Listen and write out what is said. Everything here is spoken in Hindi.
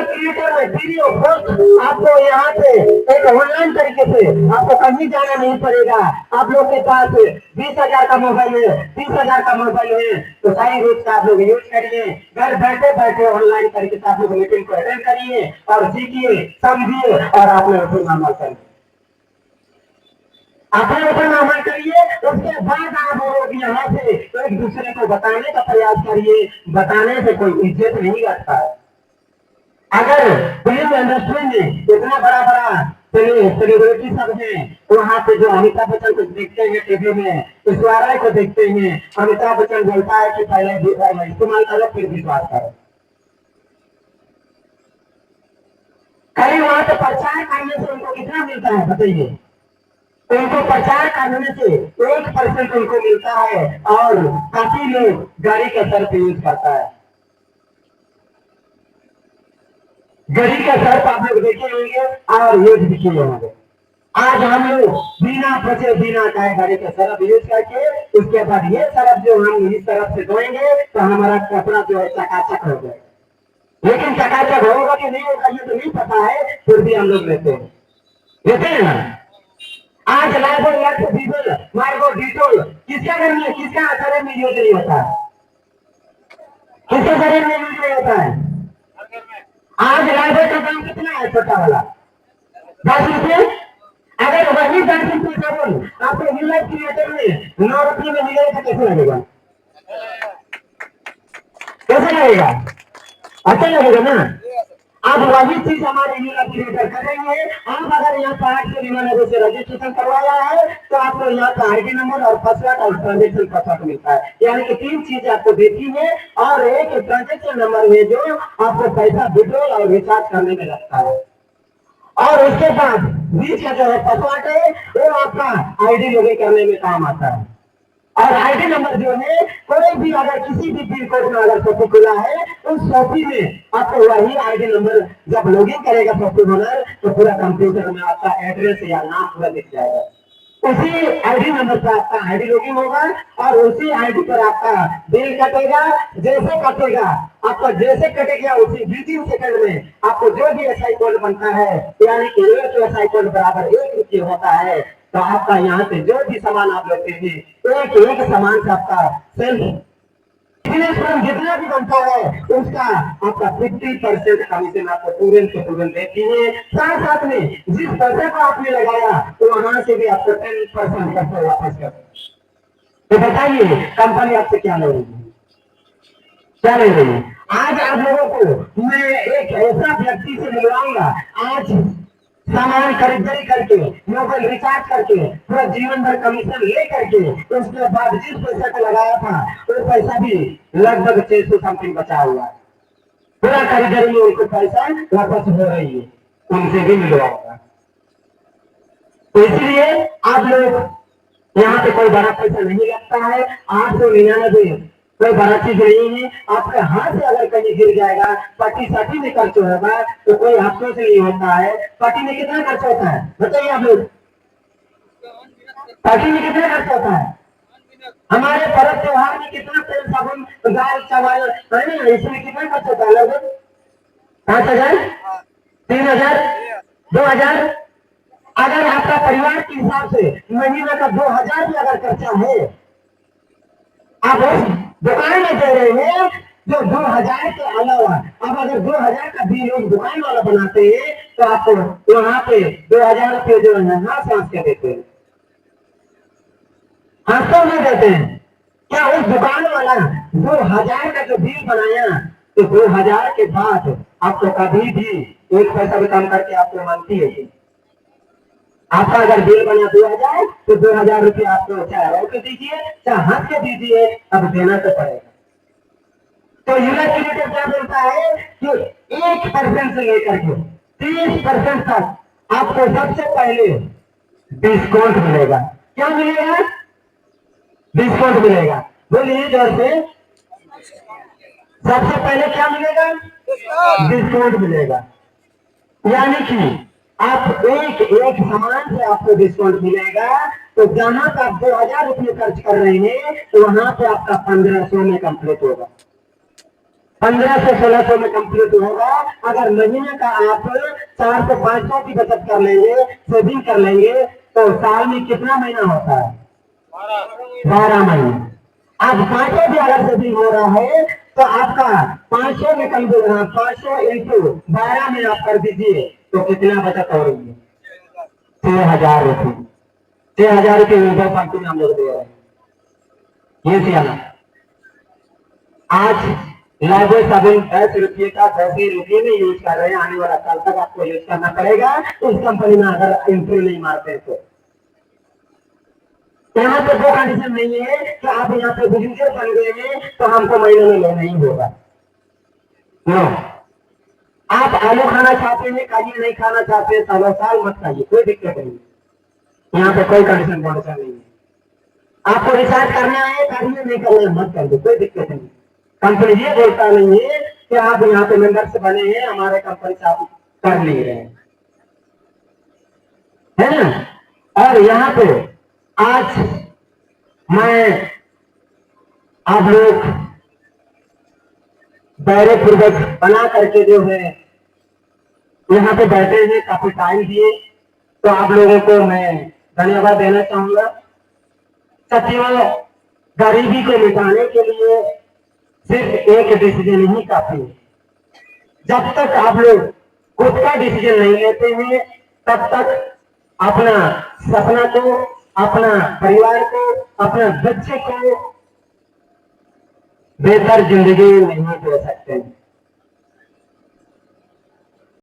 यूट्यूब क्रिएटर में वीडियो पोस्ट आपको यहाँ पे एक ऑनलाइन तरीके से आपको कहीं जाना नहीं पड़ेगा। आप लोग के पास 20,000 का मोबाइल है, 30,000 का मोबाइल है, तो सारी रूट का आप लोग यूज करिए। घर बैठे बैठे ऑनलाइन तरीके से आप लोग मीटिंग को अटेंड करिए और सीखिए, समझिए और आप लोग अमल करिए। अपने ऊपर अमल करिए, उसके बाद आप लोग यहाँ से तो एक दूसरे को बताने का प्रयास करिए। बताने से कोई इज्जत नहीं रखता है। अगर फिल्म इंडस्ट्री में इतना बड़ा बड़ा सेलिब्रिटी सब है, वहाँ पे जो अमिताभ बच्चन को देखते हैं टीवी में, ऐश्वर्या को देखते हैं, अमिताभ बच्चन बोलता है कि पहले इस्तेमाल करो फिर विश्वास करो। कहीं वहां पे प्रचार करने से उनको कितना मिलता है बताइए? उनको प्रचार करने से 1% उनको मिलता है और काफी लोग गाड़ी का सर्फ यूज करता है। गरीब का सर्फ आप लोग देखे होंगे और यूज भी किए होंगे। आज हम लोग बिना बचे बिना चाहे गाड़ी का सर्फ यूज करके उसके बाद ये सर्फ जो हम इस तरफ से धोएंगे तो हमारा कपड़ा जो है चकाचक हो जाएगा। लेकिन चकाचक होगा कि नहीं होगा ये तो नहीं पता है, फिर भी हम लोग लेते हैं ना। आज लाइबल लक्ष्य डीजल मार्गो डिटोल किसका घर में किसका शरीर में यूज नहीं होता है? किसके शरीर में यूज नहीं होता है? आज लाइबल का दाम कितना है छोटा वाला? 10 रुपये। अगर वही 10 रुपये साबुन आपको यूलाइफ क्रिएटर में 9 रुपये में मिलेगा तो कैसे लगेगा? कैसे लगेगा? अच्छा लगेगा ना। अब वही चीज हमारे यूलाइफ क्रिएटर कर रही है। आप अगर यहाँ पर 899 से रजिस्ट्रेशन करवाया है तो आपको यहाँ पर आईडी नंबर और पासवर्ड और ट्रांजेक्शन पासवर्ड मिलता है। यानी कि 3 चीज आपको देती है और एक ट्रांजेक्शन नंबर है जो आपको पैसा विड्रॉल और रिचार्ज करने में लगता है। और उसके बाद बीच का जो है पासवर्ड है वो आपका आईडी लॉगिन करने में काम आता है। और आईडी नंबर जो है कोई भी अगर किसी भी पिन कोड में अगर शॉपी खुला है उस शॉपी में आपको वही आईडी नंबर जब लॉगिन करेगा शॉपी ओनर तो पूरा कंप्यूटर में आपका एड्रेस या नाम पूरा दिख जाएगा। उसी आईडी नंबर पर आपका आईडी लॉगिन होगा और उसी आईडी पर आपका बिल कटेगा। जैसे कटेगा आपका जैसे कटेगा उसी 2 सेकंड में आपको जो भी एसआई कोड बनता है यानी कि एक एसआई कोड बराबर 1 रुपये होता है तो आपका यहाँ से जो भी सामान आप लेते हैं एक सामान से आपका सेल्फ जितना भी बनता है उसका आपका 50% कमीशन आपको तुरंत देती है। साथ साथ में जिस पैसे को आपने लगाया तो वहां से भी आपको 10% पैसे वापस कर। तो बताइए कंपनी आपसे क्या ले रही है? क्या ले रही है? आज आप लोगों को मैं एक ऐसा व्यक्ति से मिलवाऊंगा आज सामान खरीदारी करके मोबाइल रिचार्ज करके पूरा जीवन भर कमीशन ले करके उसके बाद जिस पैसा को लगाया था वो पैसा भी लगभग 600 समथिंग बचा हुआ है। पूरा खरीदारी में उनको पैसा वापस हो रही है, उनसे भी मिलवाऊंगा। तो इसलिए आप लोग यहाँ पे कोई बड़ा पैसा नहीं लगता है। 899 कोई बड़ा चीज नहीं है। आपके हाथ से अगर कहीं गिर जाएगा पट्टी सटी में खर्च होगा तो कोई अफसोस नहीं होता है। पट्टी में कितना खर्च होता है बताइए आप लोग? पट्टी में कितना खर्च होता है? हमारे पर्व त्योहार में कितना तेल साबुन दाल चावल है इसमें कितना खर्च होता है? लगभग 5,000 3,000 2,000। अगर आपका परिवार के हिसाब से महीने का 2,000 भी अगर खर्चा है आप उस दुकान में दे रहे हैं जो 2,000 के अलावा अब अगर 2,000 का बिल उस दुकान वाला बनाते हैं तो आपको वहां पे 2,000 रुपये जो है हाथ सांस के देते हैं, हाथों में देते हैं। क्या उस दुकान वाला 2,000 का जो बिल बनाया तो 2,000 के बाद आपको कभी भी 1 पैसा भी कम करके आपको मानती है? आपका अगर बिल बना 2,000 तो 2,000 रुपये आपको चाहे रोक दीजिए चाहे हंस के दीजिए, अब देना तो पड़ेगा। तो यूलाइफ क्रिएटर क्या बोलता है कि 1% से लेकर के 30% तक आपको सबसे पहले डिस्काउंट मिलेगा। क्या मिलेगा? डिस्काउंट मिलेगा। बोलिए जोर से। सबसे पहले क्या मिलेगा? डिस्काउंट मिलेगा। यानी कि आप एक सामान से आपको डिस्काउंट मिलेगा तो जहां पर आप 2,000 रुपये खर्च कर रहे हैं तो वहां पे आपका 1,500 में कंप्लीट होगा। 15 से 1600 में कंप्लीट होगा। अगर महीने का आप 400-500 की बचत कर लेंगे, सेविंग कर लेंगे, तो साल में कितना महीना होता है? 12 महीने। अब 500 भी अगर सेविंग हो रहा है तो आपका 500 में कम 500 इंटू 12 में आप कर दीजिए तो कितना बचत हो रही है? 6,000 रुपये। 6,000 रुपये ऊपर पार्टी में हम लोग दे रहे हैं। ये सियाना आज लगभग सभी 10 रुपये का 10 ही रुपये में यूज कर रहे हैं। आने वाला साल तक आपको यूज करना पड़ेगा इस कंपनी में अगर एंट्री नहीं मारते तो। यहाँ पे वो कंडीशन नहीं है कि आप यहाँ पे बिजनेस बन गए हैं तो हमको महीने में लेना ही होगा। नो, आप आलू खाना चाहते हैं खाइए, नहीं खाना चाहते हैं सालों साल मत खाइए, कोई दिक्कत नहीं। यहाँ पे कोई कंडीशन कंडीशन नहीं है। आपको रिचार्ज करना है करिए, नहीं करना है मत कर दो, कोई दिक्कत नहीं। कंपनी ये बोलता नहीं है कि आप यहाँ पे मेंबर से बने हैं हमारे कंपनी से आप कर नहीं रहे है ना। और यहाँ पे आज मैं आप लोग दायरे पूर्वक बना करके जो है यहाँ पे बैठे हैं, काफी टाइम दिए, तो आप लोगों को मैं धन्यवाद देना चाहूंगा। साथियों, गरीबी को मिटाने के लिए सिर्फ एक डिसीजन ही काफी है। जब तक आप लोग खुद का डिसीजन नहीं लेते हैं तब तक अपना सपना को, अपना परिवार को, अपना बच्चे को बेहतर जिंदगी नहीं दे सकते।